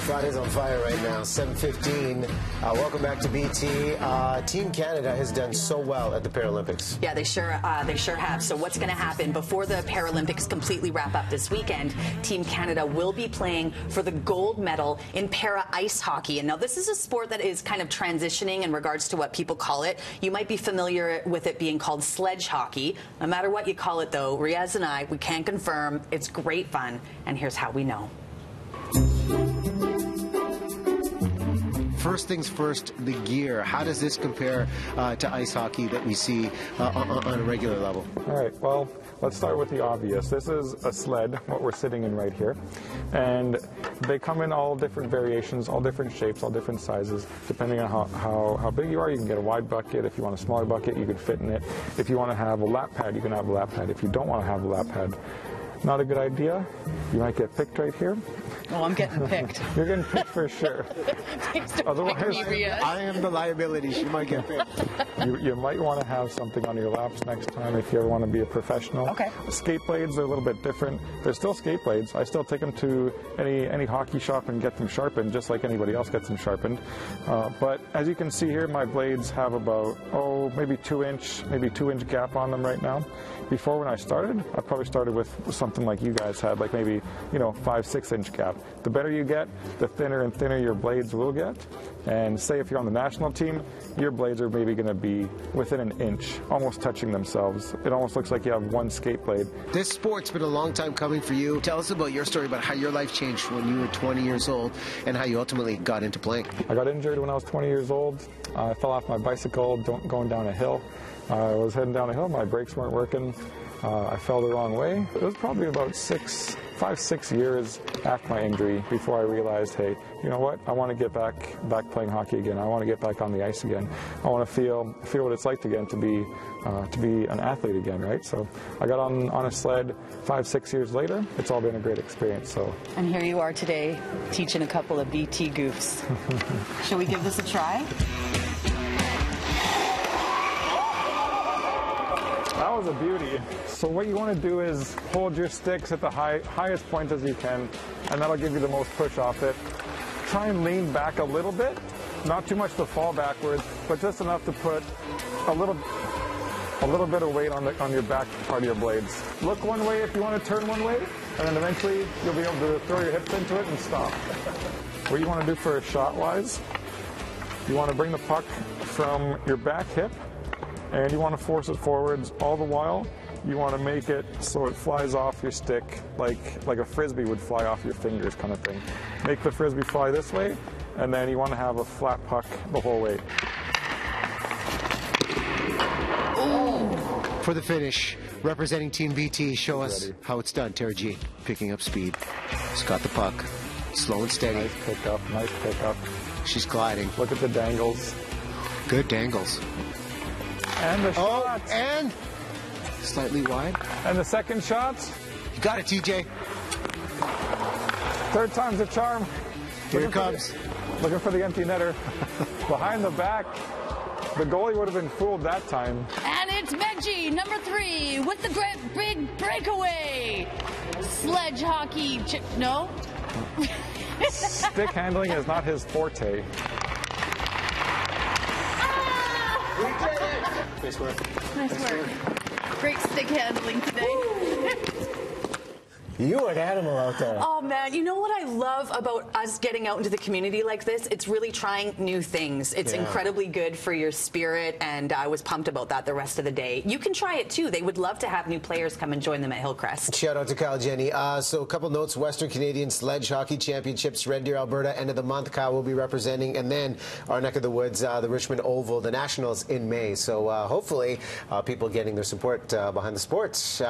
Friday's on fire right now, 7:15. Welcome back to BT. Team Canada has done so well at the Paralympics. Yeah, they sure have. So what's going to happen before the Paralympics completely wrap up this weekend? Team Canada will be playing for the gold medal in para ice hockey. And now this is a sport that is kind of transitioning in regards to what people call it. You might be familiar with it being called sledge hockey. No matter what you call it, though, Riaz and I, we can confirm it's great fun. And here's how we know. First things first, the gear. How does this compare to ice hockey that we see on a regular level? All right, well, let's start with the obvious. This is a sled, what we're sitting in right here. And they come in all different variations, all different shapes, all different sizes. Depending on how big you are, you can get a wide bucket. If you want a smaller bucket, you could fit in it. If you want to have a lap pad, you can have a lap pad. If you don't want to have a lap pad, not a good idea. You might get picked right here. Oh, I'm getting picked. You're getting picked for sure. Otherwise, I am the liability. She might get picked. You might want to have something on your laps next time if you ever want to be a professional. Okay. Skate blades are a little bit different. They're still skate blades. I still take them to any hockey shop and get them sharpened, just like anybody else gets them sharpened. But as you can see here, my blades have about, maybe 2-inch gap on them right now. Before, when I started, I probably started with something like you guys had, like maybe 5-6 inch gap. The better you get, the thinner and thinner your blades will get. And say if you're on the national team, your blades are maybe going to be within an inch, almost touching themselves. It almost looks like you have one skate blade. This sport's been a long time coming for you. Tell us about your story about how your life changed when you were 20 years old and how you ultimately got into playing. I got injured when I was 20 years old. I fell off my bicycle going down a hill. I was heading down a hill, my brakes weren't working. I fell the wrong way. It was probably about 5-6 years after my injury before I realized, hey, you know what? I want to get back playing hockey again. I want to get back on the ice again. I want to feel what it's like again to be an athlete again, right? So I got on a sled 5-6 years later. It's all been a great experience. So. And here you are today, teaching a couple of BT goofs. Shall we give this a try? That was a beauty. So what you want to do is hold your sticks at the highest point as you can, and that'll give you the most push off it. Try and lean back a little bit, not too much to fall backwards, but just enough to put a little bit of weight on your back part of your blades. Look one way if you want to turn one way, and then eventually you'll be able to throw your hips into it and stop. What you want to do for a shot-wise, you want to bring the puck from your back hip, and you want to force it forwards. All the while, you want to make it so it flies off your stick like a frisbee would fly off your fingers kind of thing. Make the frisbee fly this way, and then you want to have a flat puck the whole way. For the finish, representing Team BT, show us how it's done. Tara G, picking up speed. She's got the puck, slow and steady. Nice pickup, nice pickup. She's gliding. Look at the dangles. Good dangles. And the shot. And slightly wide. And the second shot. You got it, TJ. Third time's a charm. Here it comes. Looking for the empty netter. Behind the back. The goalie would have been fooled that time. And it's Benji, number 3, with the great big breakaway. Sledge hockey. No? Stick handling is not his forte. Nice work. Nice work. Great stick handling today. You an animal out there. Oh, man. You know what I love about us getting out into the community like this? It's really trying new things. It's incredibly good for your spirit, and I was pumped about that the rest of the day. You can try it, too. They would love to have new players come and join them at Hillcrest. Shout out to Kyle Jenny. So a couple notes. Western Canadian Sledge Hockey Championships, Red Deer, Alberta, end of the month. Kyle will be representing. And then our neck of the woods, the Richmond Oval, the Nationals in May. So hopefully people getting their support behind the sports.